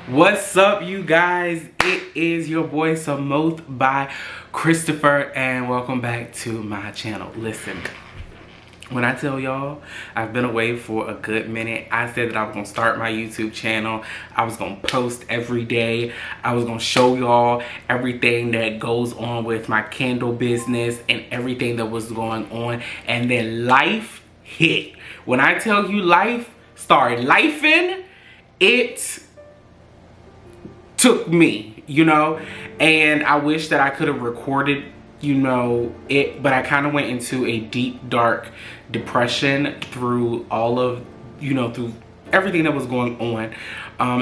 What's up, you guys? It is your boy Samoth by Christopher, and welcome back to my channel. Listen, when I tell y'all I've been away for a good minute, I said that I was gonna start my YouTube channel. I was gonna post every day. I was gonna show y'all everything that goes on with my candle business and everything that was going on, and then life hit. When I tell you life started lifing, it took me, and I wish that I could have recorded, it, but I kind of went into a deep, dark depression through all of, through everything that was going on.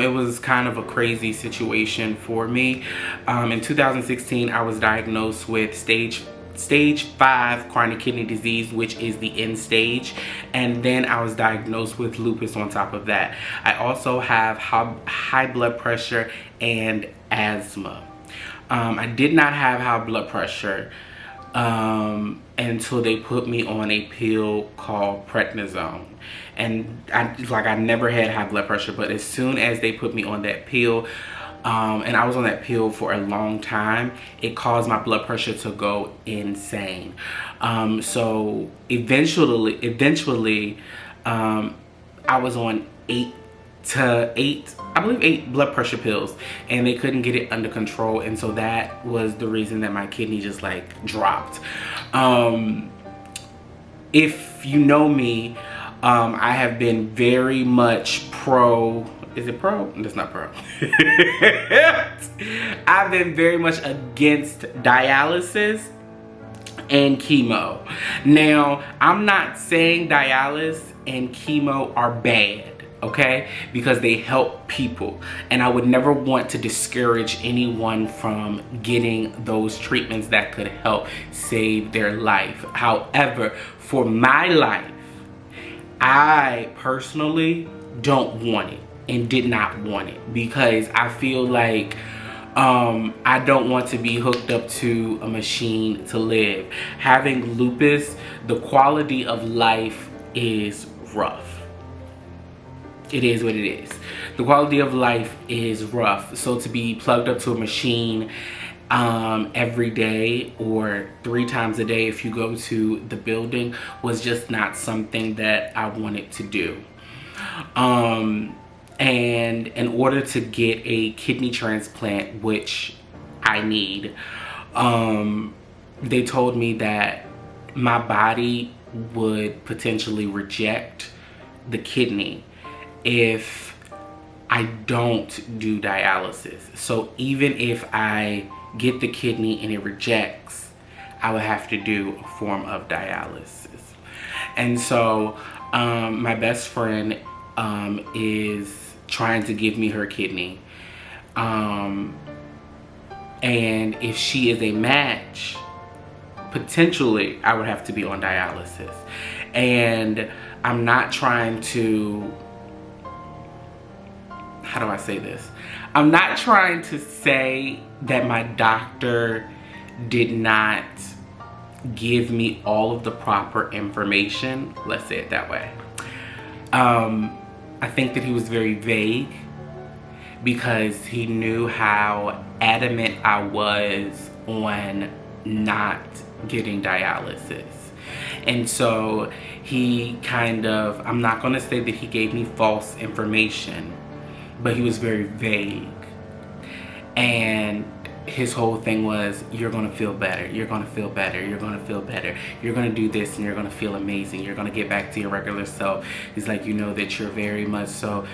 It was kind of a crazy situation for me. In 2016, I was diagnosed with stage 5 chronic kidney disease, which is the end stage, and then I was diagnosed with lupus on top of that. I also have high blood pressure and asthma. I did not have high blood pressure until they put me on a pill called prednisone, and I never had high blood pressure, but as soon as they put me on that pill, and I was on that pill for a long time, it caused my blood pressure to go insane. So eventually, I was on 8 blood pressure pills, and they couldn't get it under control, and so that was the reason that my kidney just dropped. If you know me, I have been very much pro. Is it pro? That's not pro. I've been very much against dialysis and chemo. Now, I'm not saying dialysis and chemo are bad, okay? Because they help people. And I would never want to discourage anyone from getting those treatments that could help save their life. However, for my life, I personally don't want it. And did not want it, because I feel like I don't want to be hooked up to a machine to live. Having lupus, the quality of life is rough. It is what it is. The quality of life is rough. So to be plugged up to a machine every day or 3 times a day if you go to the building was just not something that I wanted to do. And in order to get a kidney transplant, which I need, they told me that my body would potentially reject the kidney if I don't do dialysis. So even if I get the kidney and it rejects, I would have to do a form of dialysis. And so my best friend is trying to give me her kidney, and if she is a match, potentially I would have to be on dialysis. And I'm not trying to, how do I say this? I'm not trying to say that my doctor did not give me all of the proper information. Let's say it that way. I think that he was very vague because he knew how adamant I was on not getting dialysis. And so he kind of, I'm not going to say that he gave me false information, but he was very vague. And his whole thing was, you're going to feel better, you're going to feel better, you're going to feel better, you're going to do this and you're going to feel amazing, you're going to get back to your regular self. He's like, that you're very much so,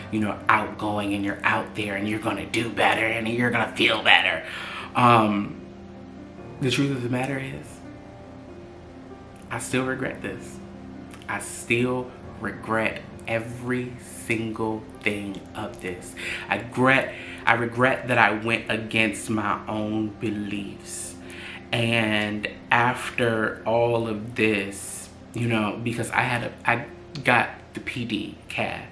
outgoing, and you're out there, and you're going to do better, and you're going to feel better. The truth of the matter is, I still regret this. I still regret every single thing of this. I regret that I went against my own beliefs. And after all of this, because I got the PD cath,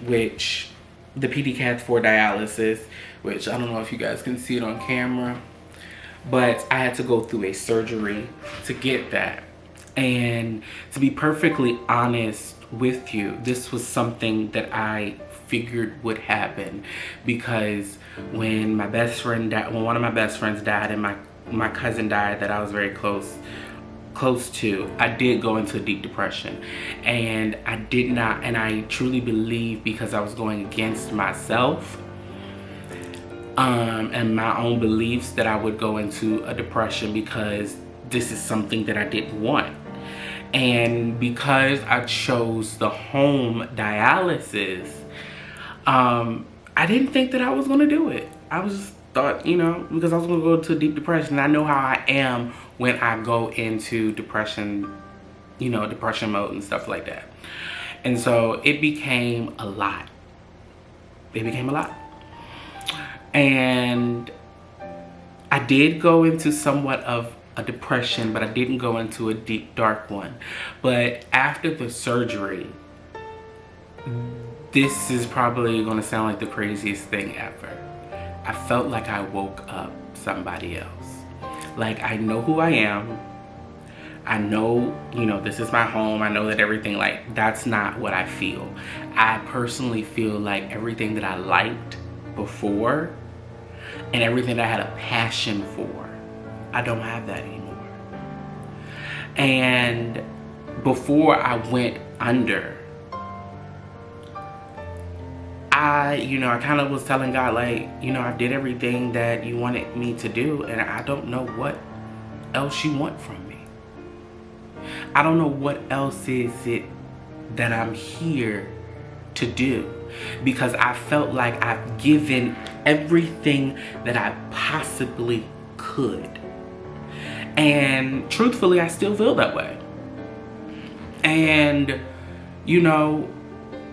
which the PD cath for dialysis, which I don't know if you guys can see it on camera, but I had to go through a surgery to get that. And to be perfectly honest with you, this was something that I figured would happen, because when my best friend died, when one of my best friends died and my cousin died that I was very close to, I did go into a deep depression. And I truly believe, because I was going against myself and my own beliefs, that I would go into a depression, because this is something that I didn't want. And because I chose the home dialysis, I didn't think that I was going to do it. I was just thought, you know, because I was going to go into a deep depression. I know how I am when I go into depression, you know, depression mode and stuff like that. And so it became a lot. It became a lot. And I did go into somewhat of a depression, but I didn't go into a deep, dark one. But after the surgery, this is probably going to sound like the craziest thing ever. I felt like I woke up somebody else. Like, I know who I am. I know, you know, this is my home. I know that everything, like, that's not what I feel. I personally feel like everything that I liked before and everything that I had a passion for, I don't have that anymore. And before I went under, I kind of was telling God, like, you know, I did everything that you wanted me to do, and I don't know what else you want from me. I don't know what else is it that I'm here to do, because I felt like I've given everything that I possibly could. And truthfully, I still feel that way. And, you know,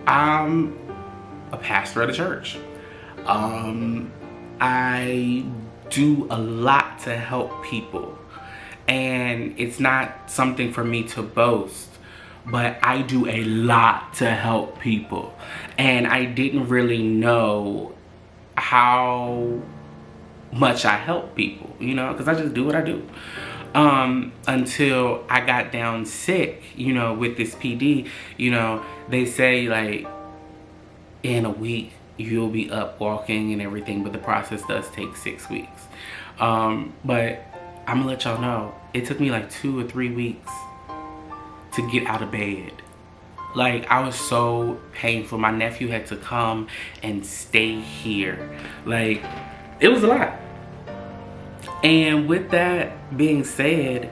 I'm a pastor at a church. I do a lot to help people. And it's not something for me to boast, but I do a lot to help people. And I didn't really know how much I help people, you know, because I just do what I do. Until I got down sick, you know, with this PD. You know, they say, like, in a week you'll be up walking and everything, but the process does take 6 weeks. But I'm gonna let y'all know, it took me like 2 or 3 weeks to get out of bed. Like, I was so painful. My nephew had to come and stay here. Like, it was a lot. And with that being said,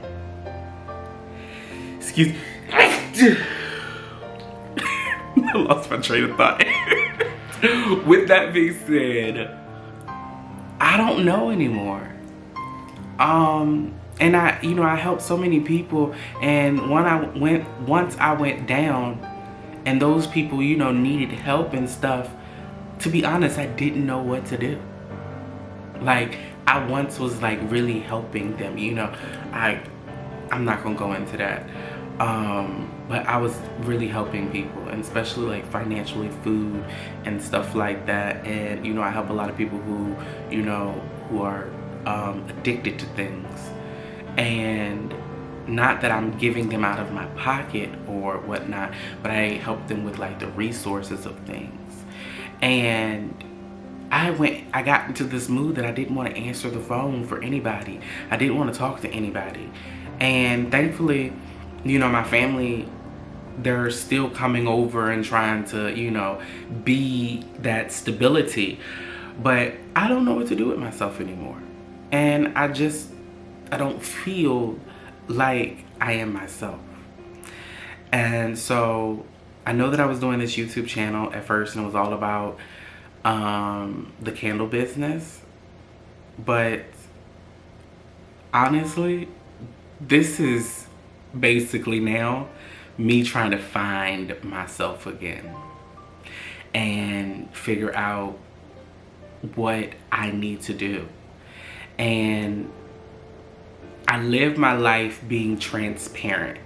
excuse me, I lost my train of thought. With that being said, I don't know anymore. And I helped so many people, and once I went down and those people, you know, needed help and stuff, to be honest, I didn't know what to do. Like, I once was like really helping them, you know. I'm not gonna go into that. But I was really helping people, and especially like financially, food and stuff like that. And, you know, I help a lot of people who, you know, who are addicted to things. And not that I'm giving them out of my pocket or whatnot, but I help them with like the resources of things. And I got into this mood that I didn't want to answer the phone for anybody. I didn't want to talk to anybody. And thankfully, you know, my family, they're still coming over and trying to, you know, be that stability. But I don't know what to do with myself anymore. And I don't feel like I am myself. And so I know that I was doing this YouTube channel at first, and it was all about the candle business. But honestly, this is basically now me trying to find myself again and figure out what I need to do. And I live my life being transparent,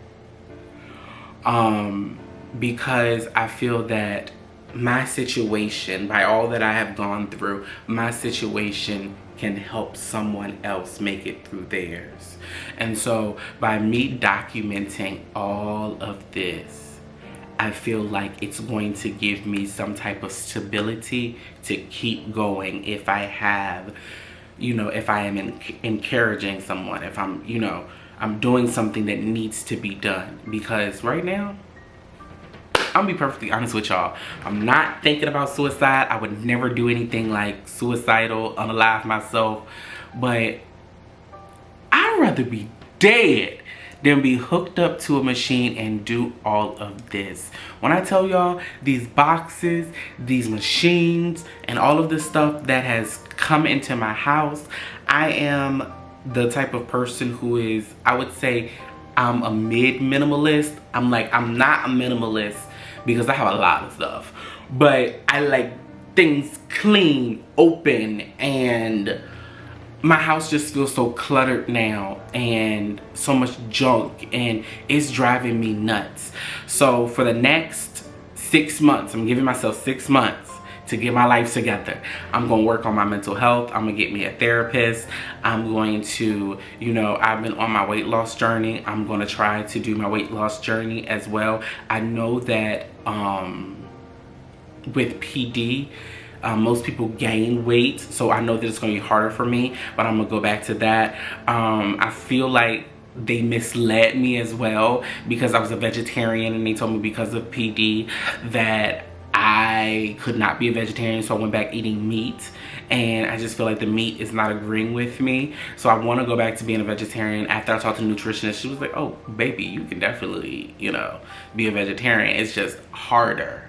because I feel that my situation, by all that I have gone through, my situation can help someone else make it through theirs. And so by me documenting all of this, I feel like it's going to give me some type of stability to keep going if I have, you know, if I am encouraging someone, if I'm, you know, I'm doing something that needs to be done. Because right now, I'm gonna be perfectly honest with y'all, I'm not thinking about suicide. I would never do anything like suicidal, unalive myself, but I'd rather be dead than be hooked up to a machine and do all of this. When I tell y'all, these boxes, these machines, and all of this stuff that has come into my house, I am the type of person who is, I would say, I'm a mid-minimalist. I'm not a minimalist because I have a lot of stuff, but I like things clean, open, and my house just feels so cluttered now and so much junk, and it's driving me nuts. So for the next 6 months, I'm giving myself 6 months to get my life together. I'm gonna work on my mental health. I'm gonna get me a therapist. I'm going to, you know, I've been on my weight loss journey. I'm gonna try to do my weight loss journey as well. I know that with PD, most people gain weight, so I know that it's going to be harder for me, but I'm going to go back to that. I feel like they misled me as well because I was a vegetarian, and they told me because of PD that I could not be a vegetarian, so I went back eating meat, and I just feel like the meat is not agreeing with me. So I want to go back to being a vegetarian. After I talked to the nutritionist, she was like, oh baby, you can definitely, you know, be a vegetarian. It's just harder.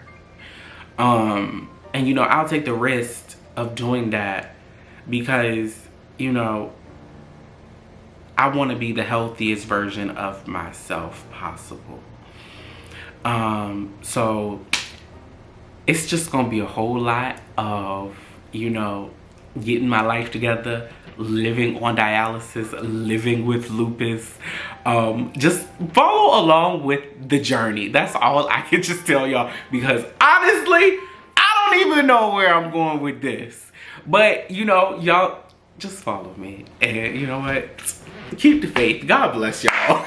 And you know, I'll take the risk of doing that because, you know, I want to be the healthiest version of myself possible. So it's just gonna be a whole lot of, you know, getting my life together, living on dialysis, living with lupus. Just follow along with the journey. That's all I can just tell y'all, because honestly, I don't even know where I'm going with this. But, you know, y'all just follow me. And you know what? Keep the faith. God bless y'all.